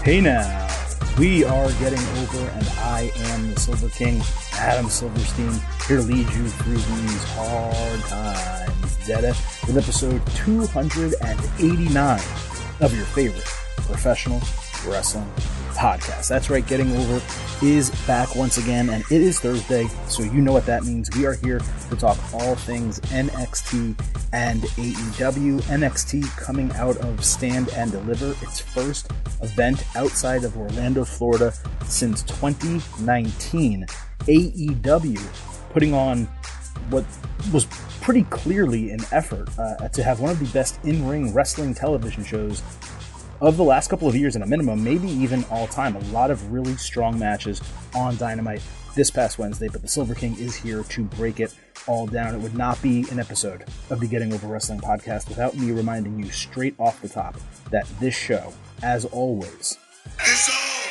Hey now, we are getting over, and I am the Silver King, Adam Silverstein, here to lead you through these hard times, Dada, with episode 289 of your favorite professional wrestling podcast. That's right, Getting Over is back once again, and it is Thursday, so you know what that means. We are here to talk all things NXT and AEW. NXT coming out of Stand and Deliver, its first event outside of Orlando, Florida since 2019. AEW putting on what was pretty clearly an effort to have one of the best in-ring wrestling television shows of the last couple of years, in a minimum, maybe even all time. A lot of really strong matches on Dynamite this past Wednesday, but the Silver King is here to break it all down. It would not be an episode of the Getting Over Wrestling podcast without me reminding you straight off the top that this show, as always, is all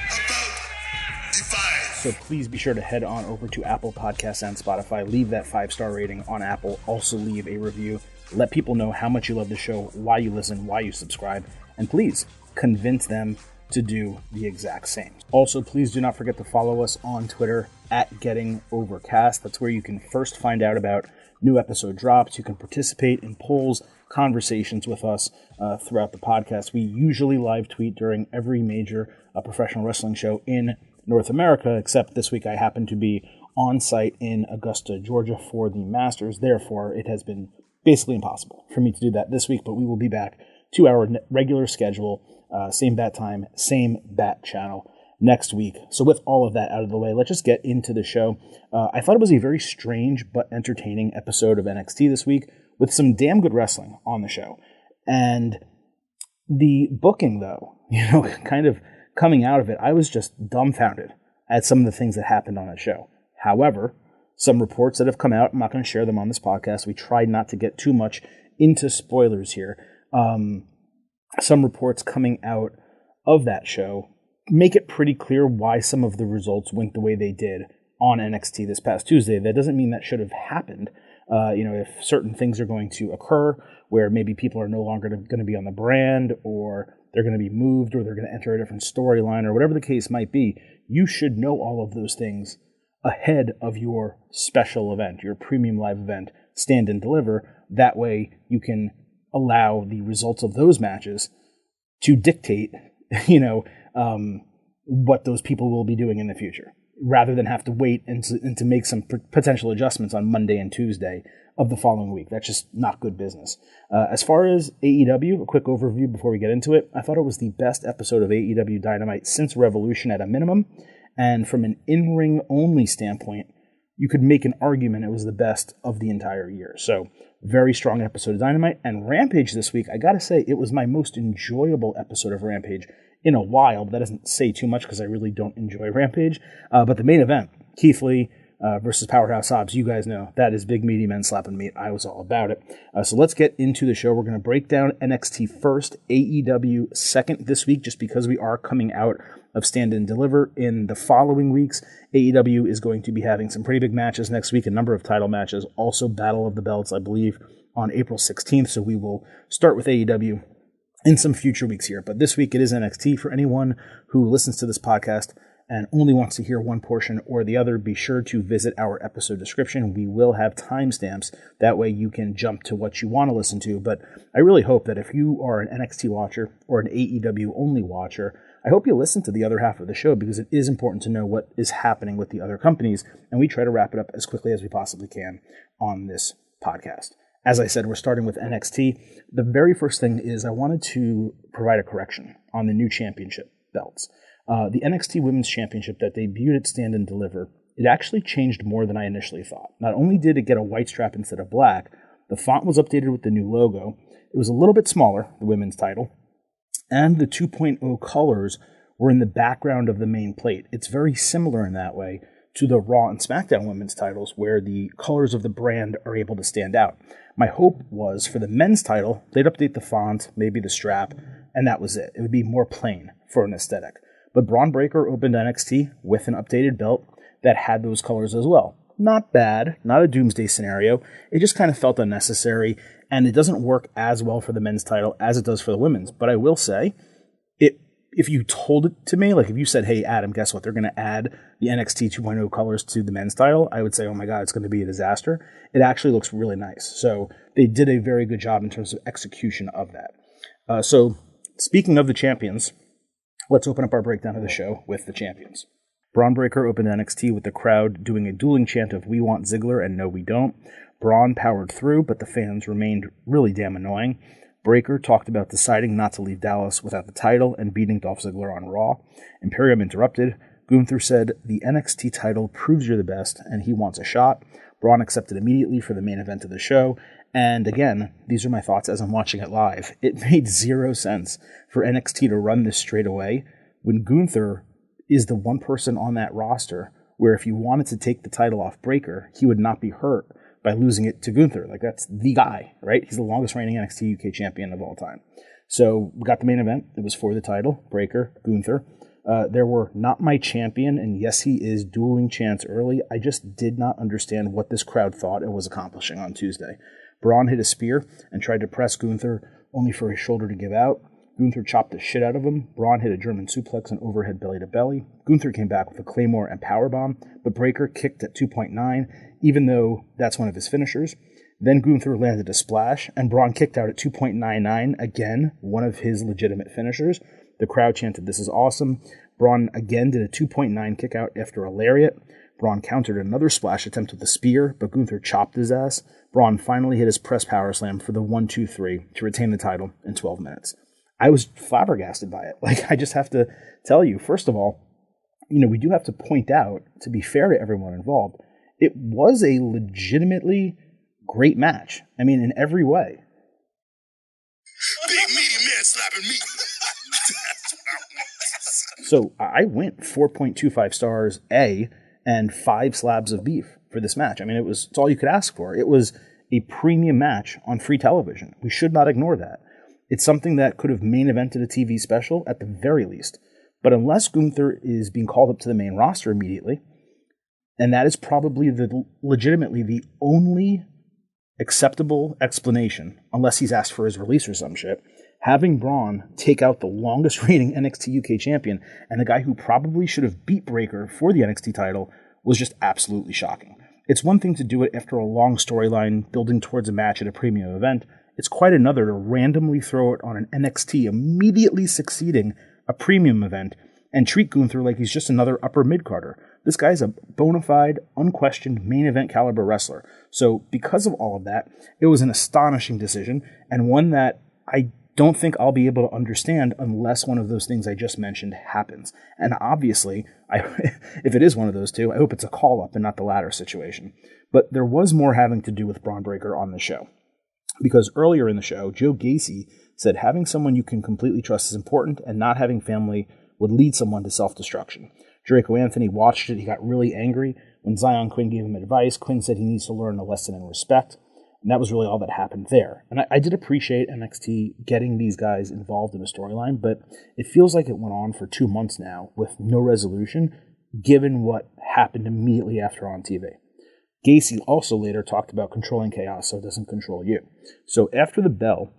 about Defiance. So please be sure to head on over to Apple Podcasts and Spotify. Leave that 5-star rating on Apple. Also leave a review. Let people know how much you love the show, why you listen, why you subscribe. And please convince them to do the exact same. Also, please do not forget to follow us on Twitter at GettingOvercast. That's where you can first find out about new episode drops. You can participate in polls, conversations with us throughout the podcast. We usually live tweet during every major professional wrestling show in North America, except this week I happen to be on site in Augusta, Georgia for the Masters. Therefore, it has been basically impossible for me to do that this week, but we will be back to our regular schedule, same bat time, same bat channel next week. So with all of that out of the way, let's just get into the show. I thought it was a very strange but entertaining episode of NXT this week with some damn good wrestling on the show. And the booking, though, kind of coming out of it, I was just dumbfounded at some of the things that happened on that show. However, some reports that have come out, I'm not going to share them on this podcast. We tried not to get too much into spoilers here. Some reports coming out of that show make it pretty clear why some of the results went the way they did on NXT this past Tuesday. That doesn't mean that should have happened. If certain things are going to occur where maybe people are no longer going to be on the brand, or they're going to be moved, or they're going to enter a different storyline, or whatever the case might be, you should know all of those things ahead of your special event, your premium live event, Stand and Deliver. That way you can allow the results of those matches to dictate, what those people will be doing in the future, rather than have to wait and to make some potential adjustments on Monday and Tuesday of the following week. That's just not good business. As far as AEW, a quick overview before we get into it, I thought it was the best episode of AEW Dynamite since Revolution at a minimum, and from an in-ring only standpoint, you could make an argument it was the best of the entire year. So, very strong episode of Dynamite. And Rampage this week, I gotta say, it was my most enjoyable episode of Rampage in a while, but that doesn't say too much because I really don't enjoy Rampage. But the main event, Keith Lee versus Powerhouse Hobbs, you guys know, that is big meaty men slapping meat. I was all about it. So let's get into the show. We're going to break down NXT first, AEW second this week, just because we are coming out of Stand and Deliver. In the following weeks, AEW is going to be having some pretty big matches next week, a number of title matches, also Battle of the Belts, I believe, on April 16th. So we will start with AEW in some future weeks here. But this week it is NXT. For anyone who listens to this podcast and only wants to hear one portion or the other, be sure to visit our episode description. We will have timestamps. That way you can jump to what you want to listen to. But I really hope that if you are an NXT watcher or an AEW only watcher, I hope you listen to the other half of the show, because it is important to know what is happening with the other companies, and we try to wrap it up as quickly as we possibly can on this podcast. As I said, we're starting with NXT. The very first thing is I wanted to provide a correction on the new championship belts. The NXT Women's Championship that debuted at Stand and Deliver, it actually changed more than I initially thought. Not only did it get a white strap instead of black, the font was updated with the new logo. It was a little bit smaller, the women's title, and the 2.0 colors were in the background of the main plate. It's very similar in that way to the Raw and SmackDown women's titles, where the colors of the brand are able to stand out. My hope was for the men's title, they'd update the font, maybe the strap, and that was it. It would be more plain for an aesthetic. But Braun Breaker opened NXT with an updated belt that had those colors as well. Not bad, not a doomsday scenario. It just kind of felt unnecessary, and it doesn't work as well for the men's title as it does for the women's. But I will say, if you told it to me, like if you said, hey, Adam, guess what? They're going to add the NXT 2.0 colors to the men's title, I would say, oh my God, it's going to be a disaster. It actually looks really nice. So they did a very good job in terms of execution of that. So speaking of the champions, let's open up our breakdown of the show with the champions. Braun Breaker opened NXT with the crowd doing a dueling chant of "We want Ziggler" and "No, we don't." Braun powered through, but the fans remained really damn annoying. Breaker talked about deciding not to leave Dallas without the title and beating Dolph Ziggler on Raw. Imperium interrupted. Gunther said, "The NXT title proves you're the best, and he wants a shot." Braun accepted immediately for the main event of the show. And again, these are my thoughts as I'm watching it live. It made zero sense for NXT to run this straight away when Gunther is the one person on that roster where if you wanted to take the title off Breaker, he would not be hurt by losing it to Gunther. Like, that's the guy, right? He's the longest reigning NXT UK champion of all time. So we got the main event. It was for the title, Breaker, Gunther. There were "not my champion" and "yes, he is" dueling chants early. I just did not understand what this crowd thought it was accomplishing on Tuesday. Braun hit a spear and tried to press Gunther, only for his shoulder to give out. Gunther chopped the shit out of him. Braun hit a German suplex and overhead belly-to-belly. Gunther came back with a Claymore and powerbomb, but Breaker kicked at 2.9, even though that's one of his finishers. Then Gunther landed a splash, and Braun kicked out at 2.99, again, one of his legitimate finishers. The crowd chanted, "This is awesome." Braun again did a 2.9 kick out after a lariat. Braun countered another splash attempt with a spear, but Gunther chopped his ass. Braun finally hit his press power slam for the 1-2-3 to retain the title in 12 minutes. I was flabbergasted by it. Like, I just have to tell you, first of all, we do have to point out, to be fair to everyone involved, it was a legitimately great match. I mean, in every way. Big meaty man slapping me. So I went 4.25 stars A and 5 slabs of beef for this match. I mean, it's all you could ask for. It was a premium match on free television. We should not ignore that. It's something that could have main evented a TV special at the very least. But unless Gunther is being called up to the main roster immediately, and that is probably legitimately the only acceptable explanation, unless he's asked for his release or some shit, having Braun take out the longest reigning NXT UK champion and the guy who probably should have beat Breaker for the NXT title was just absolutely shocking. It's one thing to do it after a long storyline building towards a match at a premium event. It's quite another to randomly throw it on an NXT immediately succeeding a premium event and treat Gunther like he's just another upper mid-carder. This guy's a bona fide, unquestioned main event caliber wrestler. So because of all of that, it was an astonishing decision and one that I don't think I'll be able to understand unless one of those things I just mentioned happens. And obviously, if it is one of those two, I hope it's a call-up and not the latter situation. But there was more having to do with Braun Breaker on the show. Because earlier in the show, Joe Gacy said having someone you can completely trust is important and not having family would lead someone to self-destruction. Draco Anthony watched it. He got really angry. When Zion Quinn gave him advice, Quinn said he needs to learn a lesson in respect. And that was really all that happened there. And I did appreciate NXT getting these guys involved in a storyline, but it feels like it went on for 2 months now with no resolution, given what happened immediately after on TV. Gacy also later talked about controlling chaos so it doesn't control you. So after the bell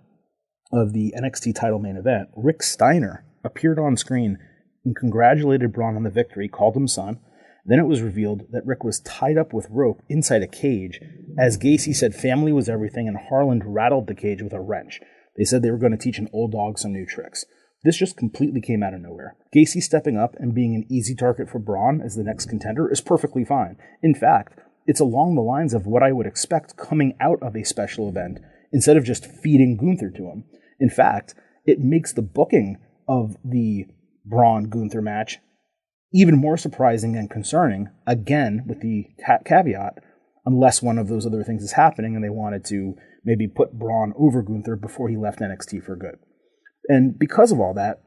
of the NXT title main event, Rick Steiner appeared on screen and congratulated Braun on the victory, called him son. Then it was revealed that Rick was tied up with rope inside a cage, as Gacy said family was everything and Harland rattled the cage with a wrench. They said they were going to teach an old dog some new tricks. This just completely came out of nowhere. Gacy stepping up and being an easy target for Braun as the next contender is perfectly fine. In fact, it's along the lines of what I would expect coming out of a special event instead of just feeding Gunther to him. In fact, it makes the booking of the Braun-Gunther match even more surprising and concerning, again, with the caveat, unless one of those other things is happening and they wanted to maybe put Braun over Gunther before he left NXT for good. And because of all that,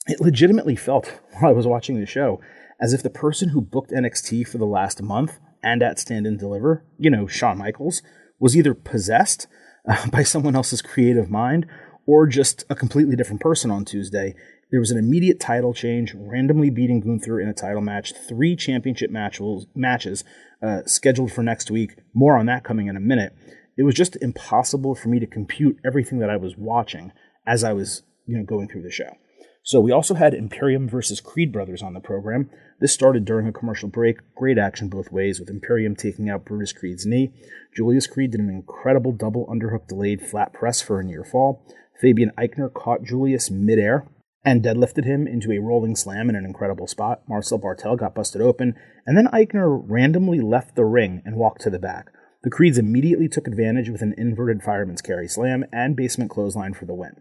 it legitimately felt, while I was watching the show, as if the person who booked NXT for the last month and at Stand and Deliver, Shawn Michaels, was either possessed by someone else's creative mind or just a completely different person on Tuesday. There was an immediate title change, randomly beating Gunther in a title match, 3 championship matches scheduled for next week. More on that coming in a minute. It was just impossible for me to compute everything that I was watching as I was going through the show. So we also had Imperium versus Creed Brothers on the program. This started during a commercial break. Great action both ways, with Imperium taking out Brutus Creed's knee. Julius Creed did an incredible double underhook delayed flat press for a near fall. Fabian Eichner caught Julius midair and deadlifted him into a rolling slam in an incredible spot. Marcel Bartel got busted open, and then Eichner randomly left the ring and walked to the back. The Creeds immediately took advantage with an inverted fireman's carry slam and basement clothesline for the win.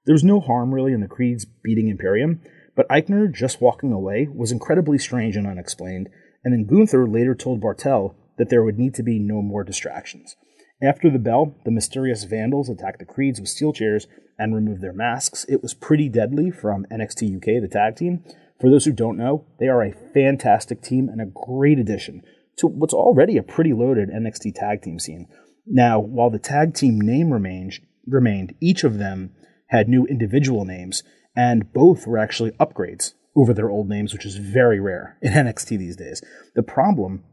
There was no harm really in the Creeds beating Imperium, but Eichner just walking away was incredibly strange and unexplained, and then Gunther later told Bartel that there would need to be no more distractions. After the bell, the mysterious Vandals attacked the Creeds with steel chairs and removed their masks. It was Pretty Deadly from NXT UK, the tag team. For those who don't know, they are a fantastic team and a great addition to what's already a pretty loaded NXT tag team scene. Now, while the tag team name remained, each of them had new individual names, and both were actually upgrades over their old names, which is very rare in NXT these days. The problem,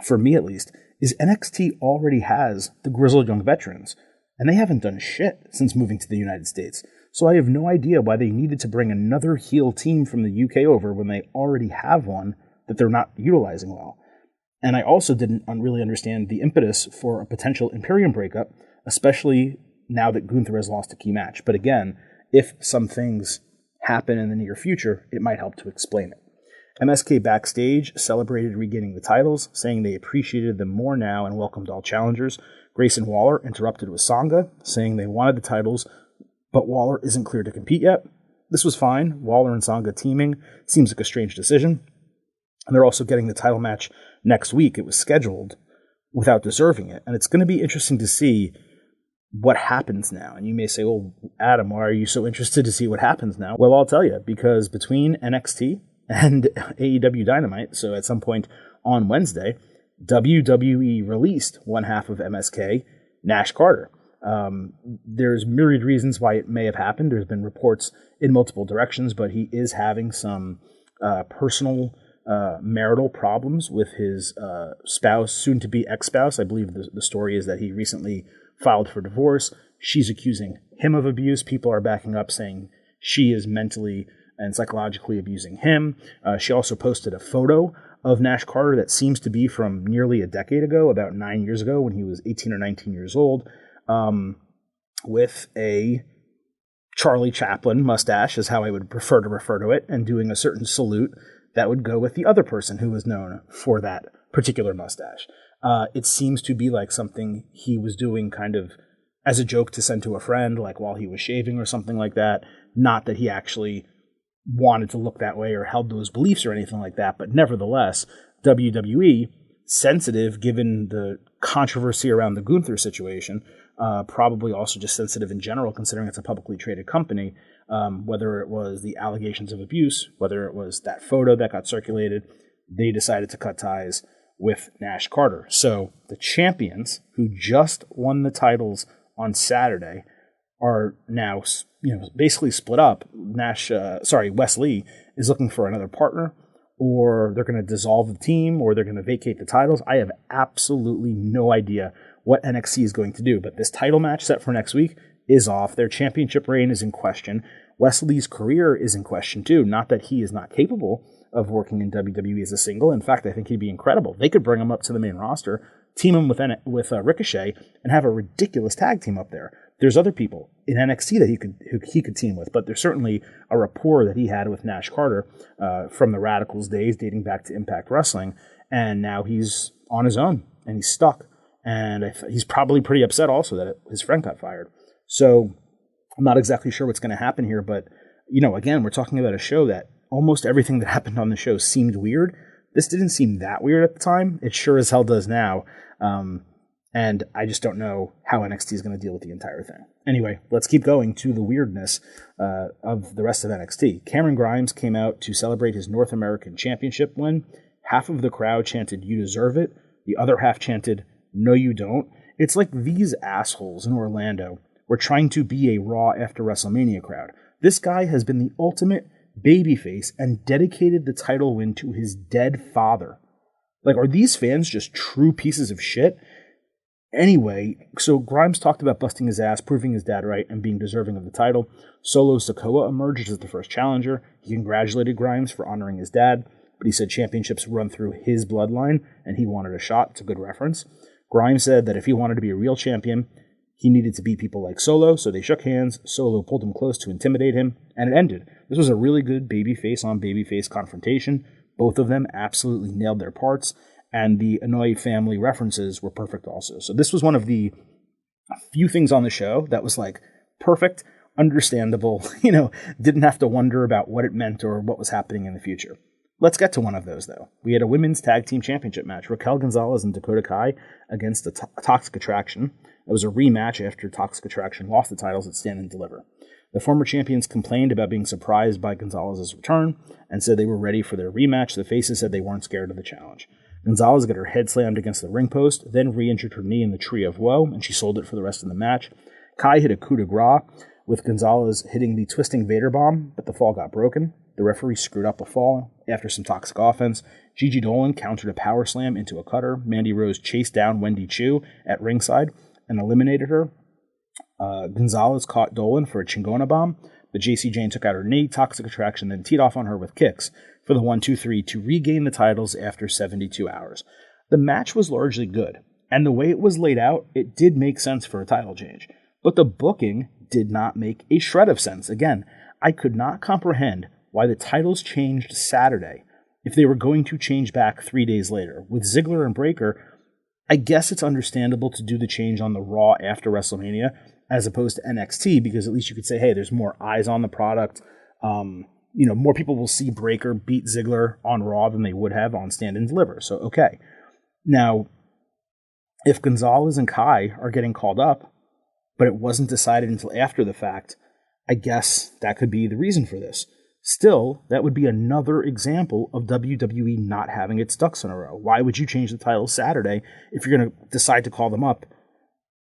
for me at least, is NXT already has the grizzled young veterans, and they haven't done shit since moving to the United States. So I have no idea why they needed to bring another heel team from the UK over when they already have one that they're not utilizing well. And I also didn't really understand the impetus for a potential Imperium breakup, especially now that Gunther has lost a key match. But again, if some things happen in the near future, it might help to explain it. MSK backstage celebrated regaining the titles, saying they appreciated them more now and welcomed all challengers. Grayson Waller interrupted with Sangha, saying they wanted the titles, but Waller isn't clear to compete yet. This was fine. Waller and Sangha teaming seems like a strange decision. And they're also getting the title match next week. It was scheduled without deserving it. And it's going to be interesting to see what happens now. And you may say, well, Adam, why are you so interested to see what happens now? Well, I'll tell you, because between NXT and AEW Dynamite, so at some point on Wednesday, WWE released one half of MSK, Nash Carter. There's myriad reasons why it may have happened. There's been reports in multiple directions, but he is having some personal marital problems with his spouse, soon-to-be ex-spouse. I believe the story is that he recently filed for divorce. She's accusing him of abuse. People are backing up, saying she is mentally and psychologically abusing him. She also posted a photo of Nash Carter that seems to be from nearly a decade ago, about 9 years ago, when he was 18 or 19 years old, with a Charlie Chaplin mustache, is how I would prefer to refer to it, and doing a certain salute that would go with the other person who was known for that particular mustache. It seems to be like something he was doing kind of as a joke to send to a friend, like while he was shaving or something like that. Not that he actually wanted to look that way or held those beliefs or anything like that, but nevertheless, WWE, sensitive given the controversy around the Gunther situation, probably also just sensitive in general considering it's a publicly traded company, whether it was the allegations of abuse, whether it was that photo that got circulated, they decided to cut ties with Nash Carter. So the champions who just won the titles on Saturday are now, basically split up. Wes Lee is looking for another partner, or they're going to dissolve the team, or they're going to vacate the titles. I have absolutely no idea what NXT is going to do, but this title match set for next week is off. Their championship reign is in question. Wes Lee's career is in question too. Not that he is not capable of working in WWE as a single. In fact, I think he'd be incredible. They could bring him up to the main roster, team him with Ricochet, and have a ridiculous tag team up there. There's other people in NXT that he could team with, but there's certainly a rapport that he had with Nash Carter from the Radicals days, dating back to Impact Wrestling, and now he's on his own and he's stuck. And he's probably pretty upset also that his friend got fired. So I'm not exactly sure what's going to happen here, but again, we're talking about a show that almost everything that happened on the show seemed weird. This didn't seem that weird at the time. It sure as hell does now. And I just don't know how NXT is going to deal with the entire thing. Anyway, let's keep going to the weirdness of the rest of NXT. Cameron Grimes came out to celebrate his North American Championship win. Half of the crowd chanted, "You deserve it." The other half chanted, "No, you don't." It's like these assholes in Orlando were trying to be a Raw after WrestleMania crowd. This guy has been the ultimate babyface and dedicated the title win to his dead father. Like, are these fans just true pieces of shit? Anyway, so Grimes talked about busting his ass, proving his dad right, and being deserving of the title. Solo Sikoa emerged as the first challenger. He congratulated Grimes for honoring his dad, but he said championships run through his bloodline, and he wanted a shot. It's a good reference. Grimes said that if he wanted to be a real champion, he needed to beat people like Solo, so they shook hands. Solo pulled him close to intimidate him, and it ended. This was a really good babyface on babyface confrontation. Both of them absolutely nailed their parts, and the Inoue family references were perfect also. So this was one of the few things on the show that was like perfect, understandable, didn't have to wonder about what it meant or what was happening in the future. Let's get to one of those, though. We had a women's tag team championship match. Raquel Gonzalez and Dakota Kai against the Toxic Attraction. It was a rematch after Toxic Attraction lost the titles at Stand and Deliver. The former champions complained about being surprised by Gonzalez's return and said they were ready for their rematch. The faces said they weren't scared of the challenge. Gonzalez got her head slammed against the ring post, then re-injured her knee in the Tree of Woe, and she sold it for the rest of the match. Kai hit a coup de grace, with Gonzalez hitting the Twisting Vader Bomb, but the fall got broken. The referee screwed up the fall after some toxic offense. Gigi Dolan countered a power slam into a cutter. Mandy Rose chased down Wendy Chu at ringside and eliminated her. Gonzalez caught Dolan for a Chingona Bomb, but JC Jane took out her knee. Toxic Attraction then teed off on her with kicks for the 1-2-3 to regain the titles after 72 hours. The match was largely good, and the way it was laid out, it did make sense for a title change. But the booking did not make a shred of sense. Again, I could not comprehend why the titles changed Saturday if they were going to change back 3 days later. With Ziggler and Breakker, I guess it's understandable to do the change on the Raw after WrestleMania as opposed to NXT, because at least you could say, hey, there's more eyes on the product. More people will see Breakker beat Ziggler on Raw than they would have on Stand and Deliver. So, okay. Now, if Gonzalez and Kai are getting called up, but it wasn't decided until after the fact, I guess that could be the reason for this. Still, that would be another example of WWE not having its ducks in a row. Why would you change the title Saturday if you're going to decide to call them up,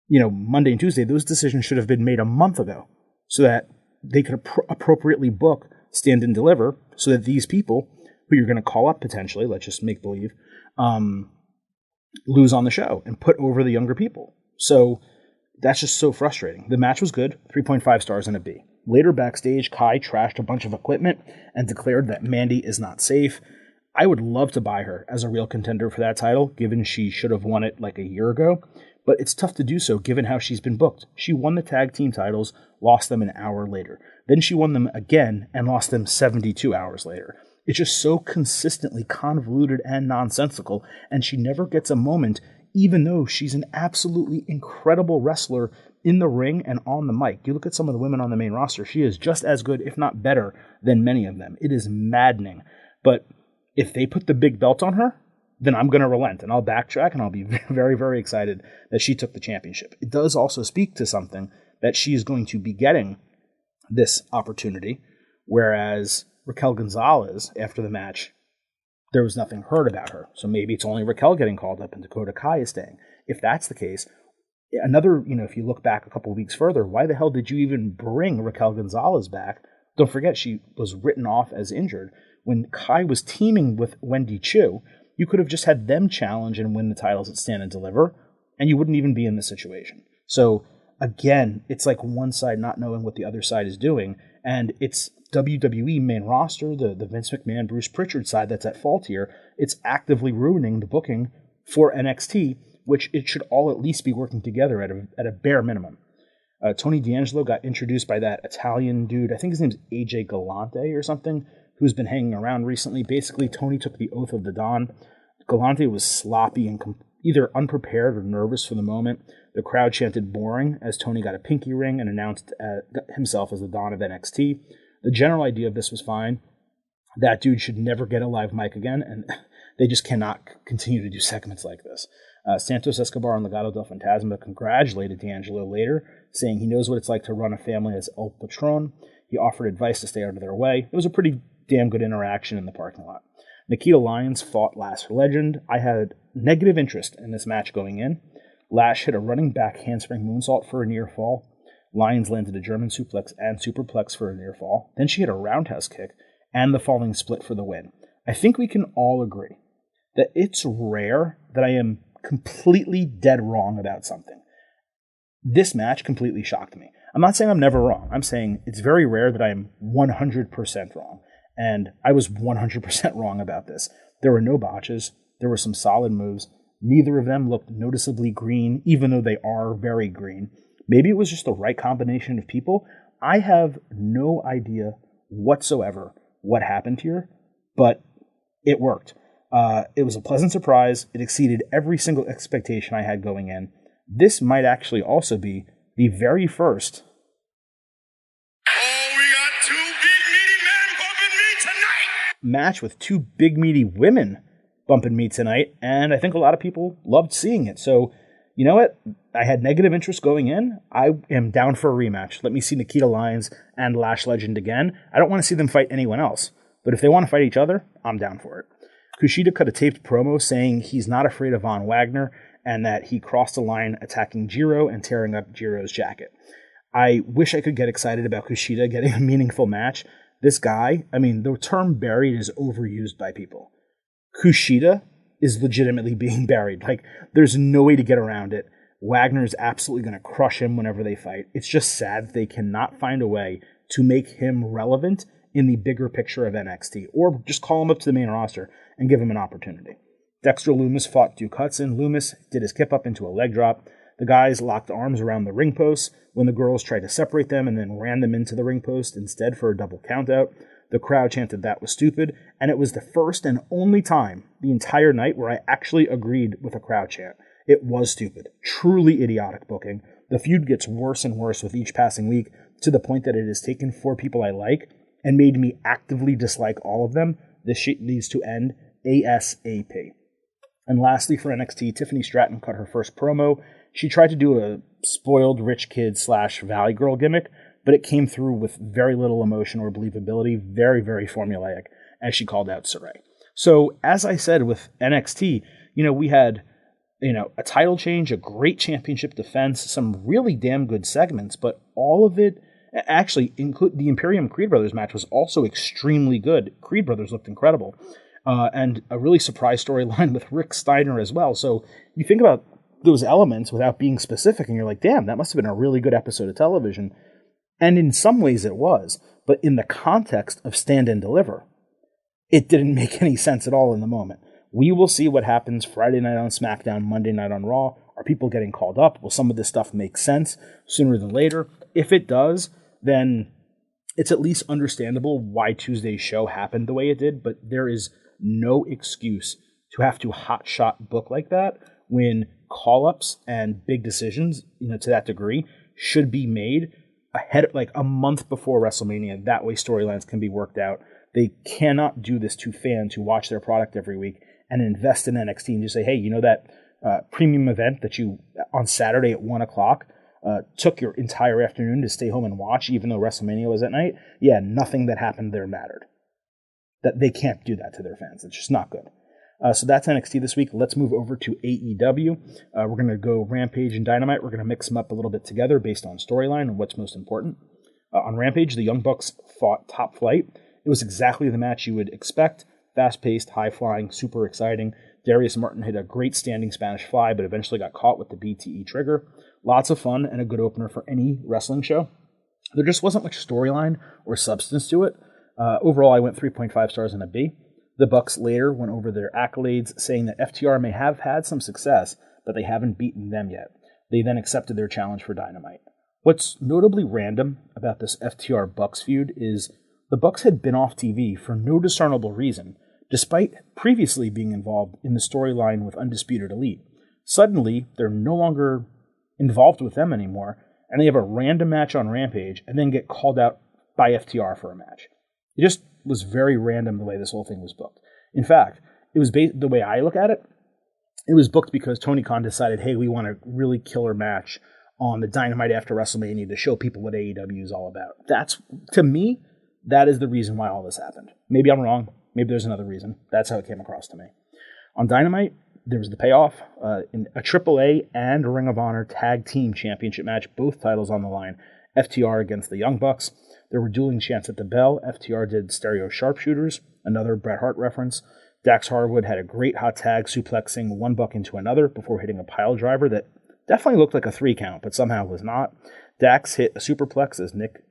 Monday and Tuesday? Those decisions should have been made a month ago so that they could appropriately book Stand and Deliver so that these people who you're going to call up potentially, let's just make believe, lose on the show and put over the younger people. So that's just so frustrating. The match was good, 3.5 stars and a B. Later backstage, Kai trashed a bunch of equipment and declared that Mandy is not safe. I would love to buy her as a real contender for that title, given she should have won it like a year ago, but it's tough to do so given how she's been booked. She won the tag team titles, lost them an hour later. Then she won them again and lost them 72 hours later. It's just so consistently convoluted and nonsensical, and she never gets a moment, even though she's an absolutely incredible wrestler in the ring and on the mic. You look at some of the women on the main roster, she is just as good, if not better, than many of them. It is maddening. But if they put the big belt on her, then I'm going to relent, and I'll backtrack, and I'll be very, very excited that she took the championship. It does also speak to something that she is going to be getting this opportunity, whereas Raquel Gonzalez, after the match, there was nothing heard about her. So maybe it's only Raquel getting called up and Dakota Kai is staying. If that's the case, if you look back a couple of weeks further, why the hell did you even bring Raquel Gonzalez back? Don't forget, she was written off as injured. When Kai was teaming with Wendy Chu, you could have just had them challenge and win the titles at Stand and Deliver, and you wouldn't even be in this situation. So, again, it's like one side not knowing what the other side is doing, and it's WWE main roster, the Vince McMahon, Bruce Pritchard side that's at fault here. It's actively ruining the booking for NXT, which it should all at least be working together at a bare minimum. Tony D'Angelo got introduced by that Italian dude, I think his name's AJ Galante or something, who's been hanging around recently. Basically, Tony took the oath of the Don. Galante was sloppy and either unprepared or nervous for the moment. The crowd chanted boring as Tony got a pinky ring and announced himself as the Don of NXT. The general idea of this was fine. That dude should never get a live mic again, and they just cannot continue to do segments like this. Santos Escobar and Legado del Fantasma congratulated D'Angelo later, saying he knows what it's like to run a family as El Patron. He offered advice to stay out of their way. It was a pretty damn good interaction in the parking lot. Nikita Lyons fought Lash for Legend. I had negative interest in this match going in. Lash hit a running back handspring moonsault for a near fall. Lyons landed a German suplex and superplex for a near fall. Then she hit a roundhouse kick and the falling split for the win. I think we can all agree that it's rare that I am completely dead wrong about something. This match completely shocked me. I'm not saying I'm never wrong. I'm saying it's very rare that I'm 100% wrong. And I was 100% wrong about this. There were no botches. There were some solid moves. Neither of them looked noticeably green, even though they are very green. Maybe it was just the right combination of people. I have no idea whatsoever what happened here, but it worked. It was a pleasant surprise. It exceeded every single expectation I had going in. This might actually also be the very first match with two big meaty women bumping me tonight, and I think a lot of people loved seeing it. So, you know what? I had negative interest going in. I am down for a rematch. Let me see Nikita Lyons and Lash Legend again. I don't want to see them fight anyone else, but if they want to fight each other, I'm down for it. Kushida cut a taped promo saying he's not afraid of Von Wagner and that he crossed the line attacking Jiro and tearing up Jiro's jacket. I wish I could get excited about Kushida getting a meaningful match. This guy, I mean, the term buried is overused by people. Kushida is legitimately being buried. Like, there's no way to get around it. Wagner is absolutely going to crush him whenever they fight. It's just sad that they cannot find a way to make him relevant in the bigger picture of NXT, or just call him up to the main roster and give him an opportunity. Dexter Lumis fought Duke Hudson. Lumis did his kip up into a leg drop. The guys locked arms around the ring posts when the girls tried to separate them and then ran them into the ring post instead for a double countout. The crowd chanted that was stupid, and it was the first and only time the entire night where I actually agreed with a crowd chant. It was stupid. Truly idiotic booking. The feud gets worse and worse with each passing week, to the point that it has taken 4 people I like and made me actively dislike all of them. This shit needs to end ASAP. And lastly, for NXT, Tiffany Stratton cut her first promo. She tried to do a spoiled rich kid / Valley Girl gimmick, but it came through with very little emotion or believability, very, very formulaic, as she called out Saray. So, as I said with NXT, we had, a title change, a great championship defense, some really damn good segments, but all of it, actually, include the Imperium Creed Brothers match was also extremely good. Creed Brothers looked incredible. And a really surprise storyline with Rick Steiner as well. So, you think about those elements without being specific, and you're like, damn, that must have been a really good episode of television. And in some ways it was, but in the context of Stand and Deliver, it didn't make any sense at all in the moment. We will see what happens Friday night on SmackDown, Monday night on Raw. Are people getting called up? Will some of this stuff make sense sooner than later? If it does, then it's at least understandable why Tuesday's show happened the way it did, but there is no excuse to have to hotshot book like that when call-ups and big decisions, to that degree, should be made ahead, like a month before WrestleMania. That way storylines can be worked out. They cannot do this to fans who watch their product every week and invest in NXT and just say, hey, that premium event that you, on Saturday at 1 o'clock, took your entire afternoon to stay home and watch, even though WrestleMania was at night? Yeah, nothing that happened there mattered. That they can't do that to their fans. It's just not good. So that's NXT this week. Let's move over to AEW. We're going to go Rampage and Dynamite. We're going to mix them up a little bit together based on storyline and what's most important. On Rampage, the Young Bucks fought Top Flight. It was exactly the match you would expect. Fast-paced, high-flying, super exciting. Darius Martin hit a great standing Spanish fly, but eventually got caught with the BTE trigger. Lots of fun and a good opener for any wrestling show. There just wasn't much storyline or substance to it. Overall, I went 3.5 stars and a B. The Bucks later went over their accolades, saying that FTR may have had some success, but they haven't beaten them yet. They then accepted their challenge for Dynamite. What's notably random about this FTR Bucks feud is the Bucks had been off TV for no discernible reason, despite previously being involved in the storyline with Undisputed Elite. Suddenly, they're no longer involved with them anymore, and they have a random match on Rampage and then get called out by FTR for a match. It just was very random the way this whole thing was booked. In fact, it was the way I look at it, it was booked because Tony Khan decided, hey, we want a really killer match on the Dynamite after WrestleMania to show people what AEW is all about. That's, to me, that is the reason why all this happened. Maybe I'm wrong. Maybe there's another reason. That's how it came across to me. On Dynamite, there was the payoff, in a AAA and a Ring of Honor Tag Team Championship match, both titles on the line. FTR against the Young Bucks. There were dueling chants at the bell. FTR did Stereo Sharpshooters, another Bret Hart reference. Dax Harwood had a great hot tag suplexing one Buck into another before hitting a pile driver that definitely looked like a 3 count, but somehow was not. Dax hit a superplex as Nick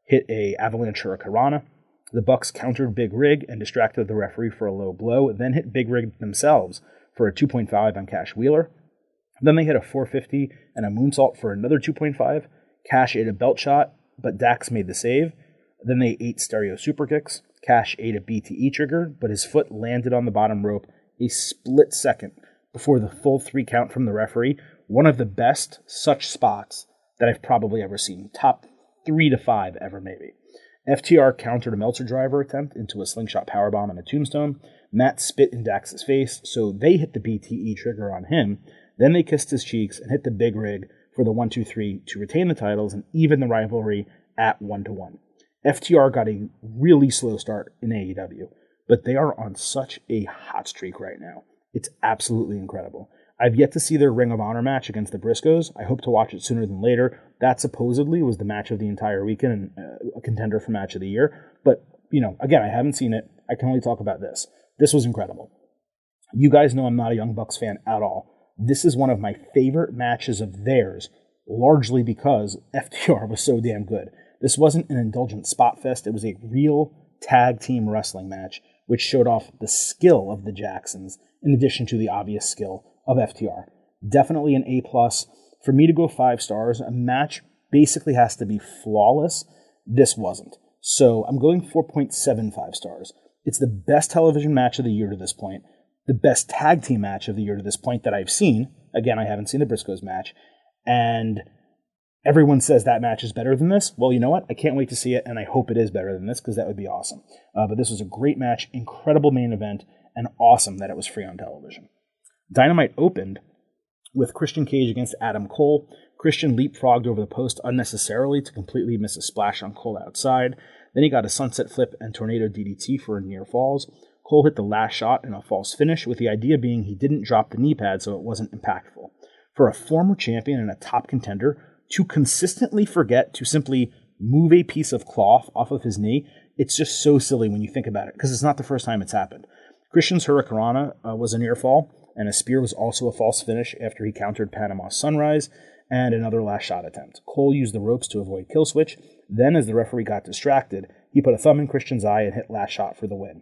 hit a avalanche hurricanrana. The Bucks countered Big Rig and distracted the referee for a low blow, then hit Big Rig themselves for a 2.5 on Cash Wheeler. Then they hit a 450 and a moonsault for another 2.5. Cash ate a belt shot, but Dax made the save. Then they ate stereo super kicks. Cash ate a BTE trigger, but his foot landed on the bottom rope a split second before the full 3 count from the referee. One of the best such spots that I've probably ever seen. Top 3 to 5 ever, maybe. FTR countered a Meltzer driver attempt into a slingshot powerbomb and a tombstone. Matt spit in Dax's face, so they hit the BTE trigger on him. Then they kissed his cheeks and hit the Big Rig for the 1-2-3 to retain the titles and even the rivalry at 1-1. FTR got a really slow start in AEW, but they are on such a hot streak right now. It's absolutely incredible. I've yet to see their Ring of Honor match against the Briscoes. I hope to watch it sooner than later. That supposedly was the match of the entire weekend and a contender for match of the year. But, again, I haven't seen it. I can only talk about this. This was incredible. You guys know I'm not a Young Bucks fan at all. This is one of my favorite matches of theirs, largely because FTR was so damn good. This wasn't an indulgent spot fest. It was a real tag team wrestling match, which showed off the skill of the Jacksons, in addition to the obvious skill of FTR. Definitely an A+. For me to go 5 stars, a match basically has to be flawless. This wasn't. So I'm going 4.75 stars. It's the best television match of the year to this point, the best tag team match of the year to this point that I've seen. Again, I haven't seen the Briscoes match. And everyone says that match is better than this. Well, you know what? I can't wait to see it, and I hope it is better than this, because that would be awesome. But this was a great match, incredible main event, and awesome that it was free on television. Dynamite opened with Christian Cage against Adam Cole. Christian leapfrogged over the post unnecessarily to completely miss a splash on Cole outside. Then he got a sunset flip and tornado DDT for near falls. Cole hit the last shot in a false finish, with the idea being he didn't drop the knee pad so it wasn't impactful. For a former champion and a top contender to consistently forget to simply move a piece of cloth off of his knee, it's just so silly when you think about it, because it's not the first time it's happened. Christian's Hurricanrana was a near fall, and a spear was also a false finish after he countered Panama Sunrise, and another last shot attempt. Cole used the ropes to avoid kill switch. Then, as the referee got distracted, he put a thumb in Christian's eye and hit last shot for the win.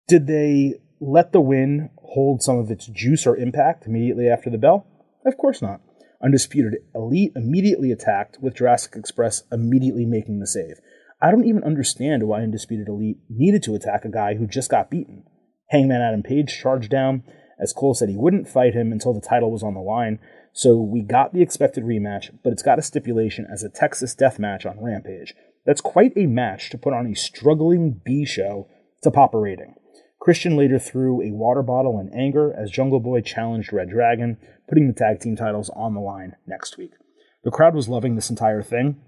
Did they let the win hold some of its juice or impact immediately after the bell? Of course not. Undisputed Elite immediately attacked, with Jurassic Express immediately making the save. I don't even understand why Undisputed Elite needed to attack a guy who just got beaten. Hangman Adam Page charged down, as Cole said he wouldn't fight him until the title was on the line, so we got the expected rematch, but it's got a stipulation as a Texas death match on Rampage. That's quite a match to put on a struggling B show to pop a rating. Christian later threw a water bottle in anger as Jungle Boy challenged Red Dragon, putting the tag team titles on the line next week. The crowd was loving this entire thing,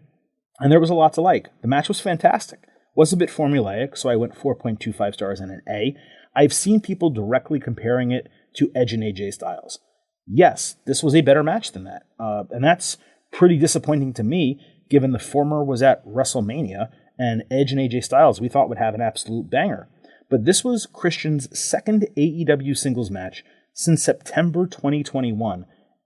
and there was a lot to like. The match was fantastic. Was a bit formulaic, so I went 4.25 stars and an A. I've seen people directly comparing it to Edge and AJ Styles. Yes, this was a better match than that, and that's pretty disappointing to me, given the former was at WrestleMania, and Edge and AJ Styles we thought would have an absolute banger. But this was Christian's second AEW singles match since September 2021,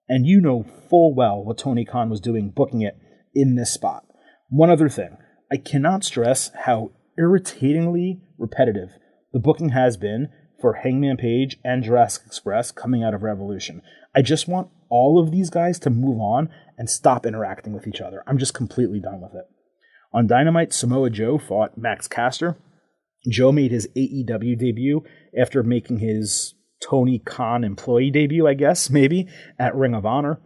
and you know full well what Tony Khan was doing booking it in this spot. One other thing, I cannot stress how irritatingly repetitive the booking has been for Hangman Page and Jurassic Express coming out of Revolution. I just want all of these guys to move on and stop interacting with each other. I'm just completely done with it. On Dynamite, Samoa Joe fought Max Caster. Joe made his AEW debut after making his Tony Khan employee debut, I guess, maybe, at Ring of Honor.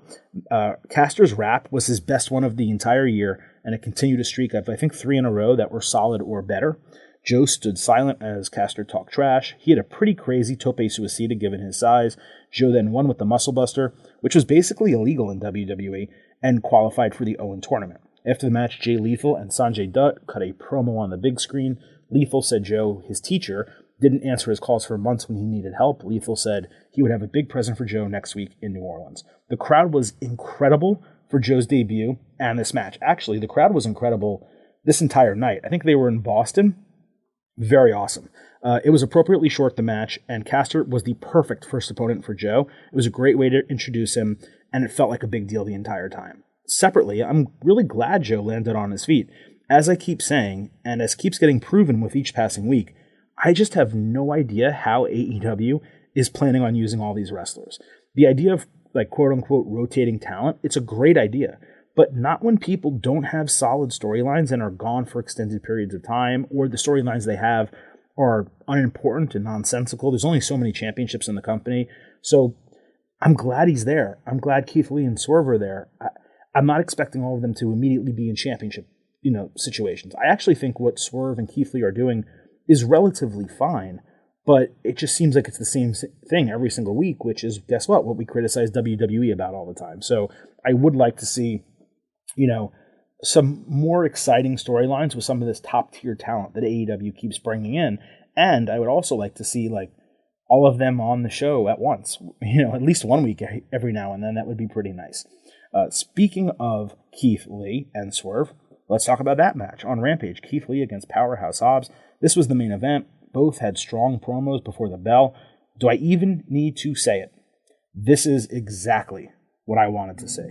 Caster's rap was his best one of the entire year, and it continued a streak of, I think, 3 in a row that were solid or better. Joe stood silent as Caster talked trash. He had a pretty crazy tope suicida given his size. Joe then won with the Muscle Buster, which was basically illegal in WWE, and qualified for the Owen tournament. After the match, Jay Lethal and Sanjay Dutt cut a promo on the big screen. Lethal said Joe, his teacher, didn't answer his calls for months when he needed help. Lethal said he would have a big present for Joe next week in New Orleans. The crowd was incredible for Joe's debut and this match. Actually, the crowd was incredible this entire night. I think they were in Boston. Very awesome. It was appropriately short, the match, and Caster was the perfect first opponent for Joe. It was a great way to introduce him, and it felt like a big deal the entire time. Separately, I'm really glad Joe landed on his feet. As I keep saying, and as keeps getting proven with each passing week, I just have no idea how AEW is planning on using all these wrestlers. The idea of, like, quote-unquote rotating talent, it's a great idea, but not when people don't have solid storylines and are gone for extended periods of time, or the storylines they have are unimportant and nonsensical. There's only so many championships in the company, so I'm glad he's there. I'm glad Keith Lee and Swerve are there. I'm not expecting all of them to immediately be in championship, situations. I actually think what Swerve and Keith Lee are doing is relatively fine, but it just seems like it's the same thing every single week, which is, guess what we criticize WWE about all the time. So I would like to see, some more exciting storylines with some of this top-tier talent that AEW keeps bringing in. And I would also like to see, all of them on the show at once, at least 1 week every now and then. That would be pretty nice. Speaking of Keith Lee and Swerve, let's talk about that match on Rampage. Keith Lee against Powerhouse Hobbs. This was the main event. Both had strong promos before the bell. Do I even need to say it? This is exactly what I wanted to say.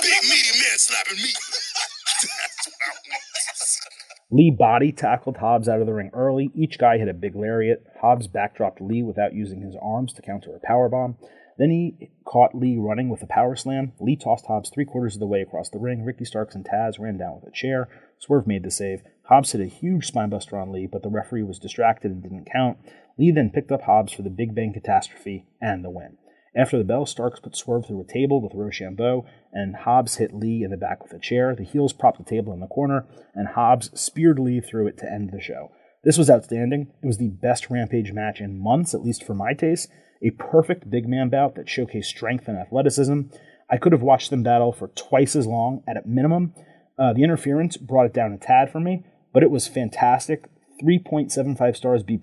Big meaty man slapping me. That's what I want to say. Lee body tackled Hobbs out of the ring early. Each guy hit a big lariat. Hobbs backdropped Lee without using his arms to counter a powerbomb. Then he caught Lee running with a power slam. Lee tossed Hobbs 3/4 of the way across the ring. Ricky Starks and Taz ran down with a chair. Swerve made the save. Hobbs hit a huge spinebuster on Lee, but the referee was distracted and didn't count. Lee then picked up Hobbs for the Big Bang Catastrophe and the win. After the bell, Starks put Swerve through a table with Rochambeau, and Hobbs hit Lee in the back with a chair. The heels propped the table in the corner, and Hobbs speared Lee through it to end the show. This was outstanding. It was the best Rampage match in months, at least for my taste. A perfect big man bout that showcased strength and athleticism. I could have watched them battle for twice as long at a minimum. The interference brought it down a tad for me, but it was fantastic. 3.75 stars B+,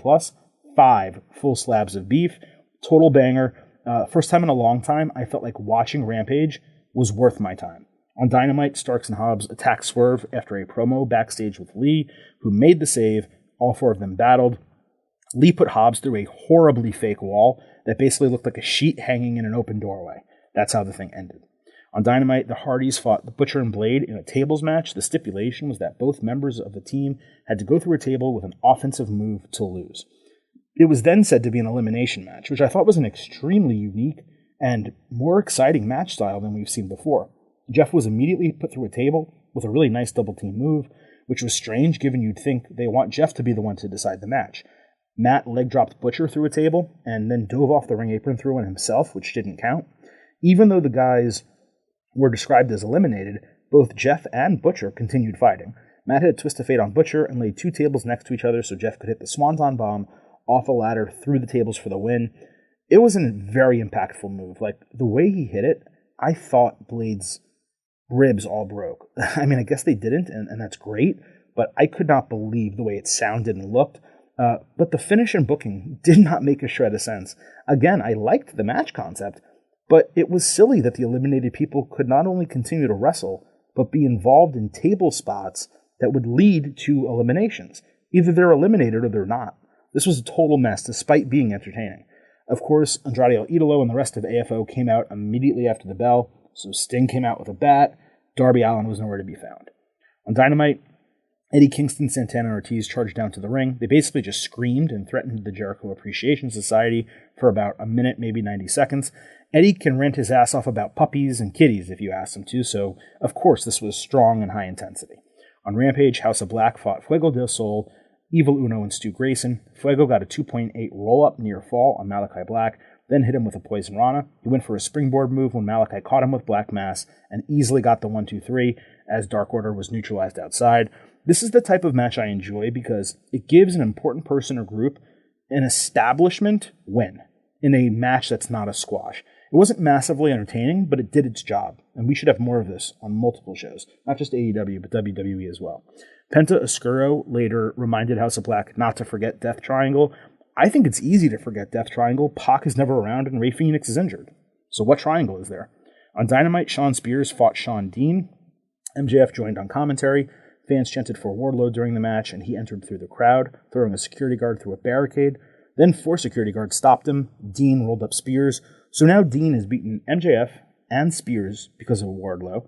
5 full slabs of beef. Total banger. First time in a long time, I felt like watching Rampage was worth my time. On Dynamite, Starks and Hobbs attacked Swerve after a promo backstage with Lee, who made the save. All 4 of them battled. Lee put Hobbs through a horribly fake wall that basically looked like a sheet hanging in an open doorway. That's how the thing ended. On Dynamite, the Hardys fought the Butcher and Blade in a tables match. The stipulation was that both members of the team had to go through a table with an offensive move to lose. It was then said to be an elimination match, which I thought was an extremely unique and more exciting match style than we've seen before. Jeff was immediately put through a table with a really nice double team move, which was strange given you'd think they want Jeff to be the one to decide the match. Matt leg dropped Butcher through a table and then dove off the ring apron through one himself, which didn't count. Even though the guys were described as eliminated, both Jeff and Butcher continued fighting. Matt hit a twist of fate on Butcher and laid 2 tables next to each other so Jeff could hit the Swanton Bomb off a ladder through the tables for the win. It was a very impactful move. The way he hit it, I thought Blade's ribs all broke. I mean, I guess they didn't, and that's great, but I could not believe the way it sounded and looked. But the finish and booking did not make a shred of sense. Again, I liked the match concept, but it was silly that the eliminated people could not only continue to wrestle, but be involved in table spots that would lead to eliminations. Either they're eliminated or they're not. This was a total mess, despite being entertaining. Of course, Andrade El Idolo and the rest of AFO came out immediately after the bell, so Sting came out with a bat. Darby Allin was nowhere to be found. On Dynamite, Eddie Kingston, Santana, and Ortiz charged down to the ring. They basically just screamed and threatened the Jericho Appreciation Society for about a minute, maybe 90 seconds. Eddie can rant his ass off about puppies and kitties if you ask him to, so of course this was strong and high intensity. On Rampage, House of Black fought Fuego del Sol, Evil Uno, and Stu Grayson. Fuego got a 2.8 roll-up near fall on Malachi Black, then hit him with a Poison Rana. He went for a springboard move when Malachi caught him with Black Mass and easily got the 1-2-3 as Dark Order was neutralized outside. This is the type of match I enjoy because it gives an important person or group an establishment win in a match that's not a squash. It wasn't massively entertaining, but it did its job, and we should have more of this on multiple shows, not just AEW, but WWE as well. Penta Oscuro later reminded House of Black not to forget Death Triangle. I think it's easy to forget Death Triangle. Pac is never around, and Rey Fenix is injured. So what triangle is there? On Dynamite, Shawn Spears fought Sean Dean. MJF joined on commentary. Fans chanted for Wardlow during the match, and he entered through the crowd, throwing a security guard through a barricade. Then 4 security guards stopped him. Dean rolled up Spears. So now Dean has beaten MJF and Spears because of Wardlow.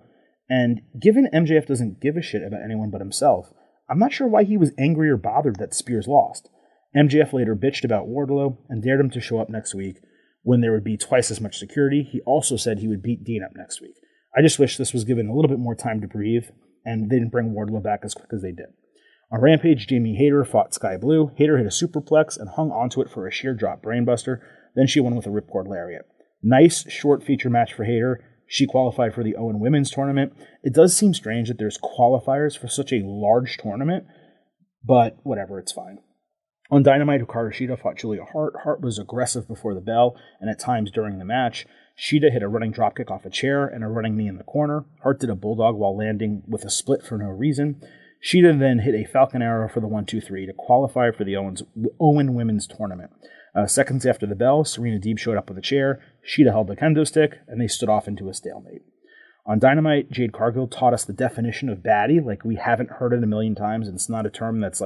And given MJF doesn't give a shit about anyone but himself, I'm not sure why he was angry or bothered that Spears lost. MJF later bitched about Wardlow and dared him to show up next week when there would be twice as much security. He also said he would beat Dean up next week. I just wish this was given a little bit more time to breathe, and they didn't bring Wardlow back as quick as they did. On Rampage, Jamie Hayter fought Sky Blue. Hayter hit a superplex and hung onto it for a sheer drop brainbuster. Then she won with a ripcord lariat. Nice short feature match for Hayter. She qualified for the Owen Women's Tournament. It does seem strange that there's qualifiers for such a large tournament, but whatever, it's fine. On Dynamite, Hikaru Shida fought Julia Hart. Hart was aggressive before the bell and at times during the match. Shida hit a running dropkick off a chair and a running knee in the corner. Hart did a bulldog while landing with a split for no reason. Shida then hit a Falcon Arrow for the 1-2-3 to qualify for the Owen Women's Tournament. Seconds after the bell, Serena Deeb showed up with a chair. Shida held the kendo stick, and they stood off into a stalemate. On Dynamite, Jade Cargill taught us the definition of baddie, like we haven't heard it a million times, and it's not a term that's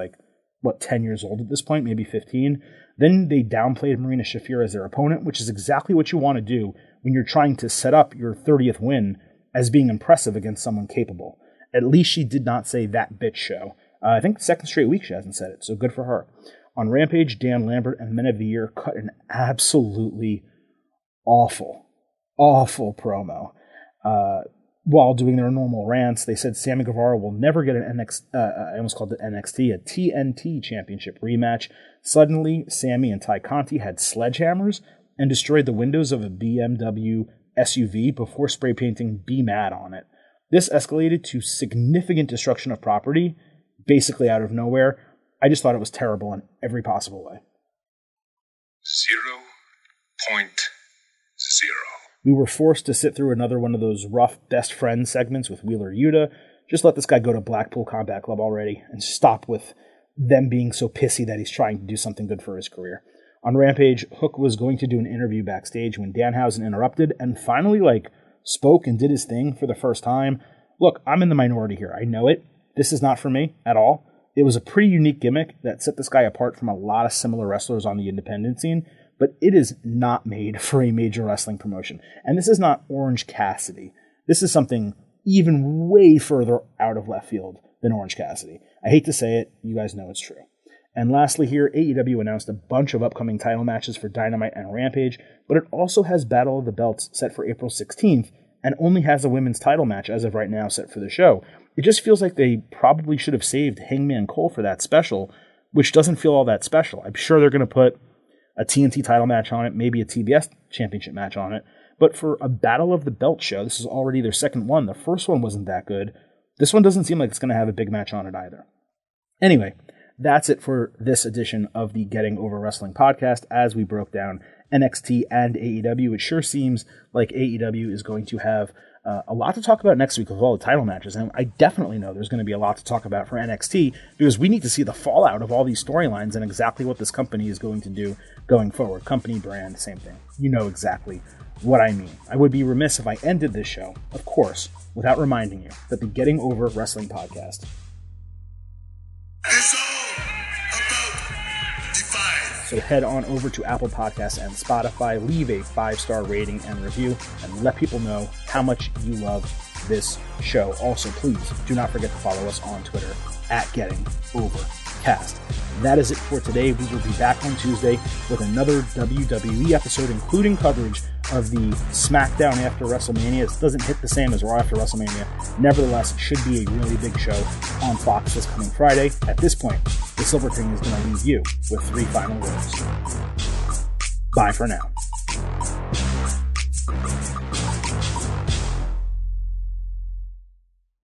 10 years old at this point, maybe 15. Then they downplayed Marina Shafir as their opponent, which is exactly what you want to do when you're trying to set up your 30th win as being impressive against someone capable. At least she did not say that bitch show. I think the second straight week she hasn't said it, so good for her. On Rampage, Dan Lambert and Men of the Year cut an absolutely awful promo. While doing their normal rants, they said Sammy Guevara will never get an I almost called it NXT, a TNT championship rematch. Suddenly, Sammy and Ty Conti had sledgehammers and destroyed the windows of a BMW SUV before spray painting "Be Mad" on it. This escalated to significant destruction of property, basically out of nowhere. I just thought it was terrible in every possible way. 0.0. We were forced to sit through another one of those rough best friends segments with Wheeler Yuta. Just let this guy go to Blackpool Combat Club already and stop with them being so pissy that he's trying to do something good for his career. On Rampage, Hook was going to do an interview backstage when Danhausen interrupted and finally spoke and did his thing for the first time. Look, I'm in the minority here. I know it. This is not for me at all. It was a pretty unique gimmick that set this guy apart from a lot of similar wrestlers on the independent scene, but it is not made for a major wrestling promotion. And this is not Orange Cassidy. This is something even way further out of left field than Orange Cassidy. I hate to say it. You guys know it's true. And lastly here, AEW announced a bunch of upcoming title matches for Dynamite and Rampage, but it also has Battle of the Belts set for April 16th and only has a women's title match as of right now set for the show. It just feels like they probably should have saved Hangman Cole for that special, which doesn't feel all that special. I'm sure they're going to put a TNT title match on it, maybe a TBS championship match on it, but for a Battle of the Belt show, this is already their second one. The first one wasn't that good. This one doesn't seem like it's going to have a big match on it either. Anyway, that's it for this edition of the Getting Over Wrestling podcast as we broke down NXT and AEW. It sure seems like AEW is going to have a lot to talk about next week with all the title matches, and I definitely know there's going to be a lot to talk about for NXT because we need to see the fallout of all these storylines and exactly what this company is going to do going forward. Company, brand, same thing. You know exactly what I mean. I would be remiss if I ended this show, of course, without reminding you that the Getting Over Wrestling podcast It's all about Defy. So head on over to Apple Podcasts and Spotify, leave a 5-star rating and review, and let people know how much you love this show. Also, please do not forget to follow us on Twitter at GettingOverCast. That is it for today. We will be back on Tuesday with another WWE episode, including coverage of the SmackDown after WrestleMania. It doesn't hit the same as Raw after WrestleMania. Nevertheless, it should be a really big show on Fox this coming Friday. At this point, the Silver King is going to leave you with 3 final words. Bye for now.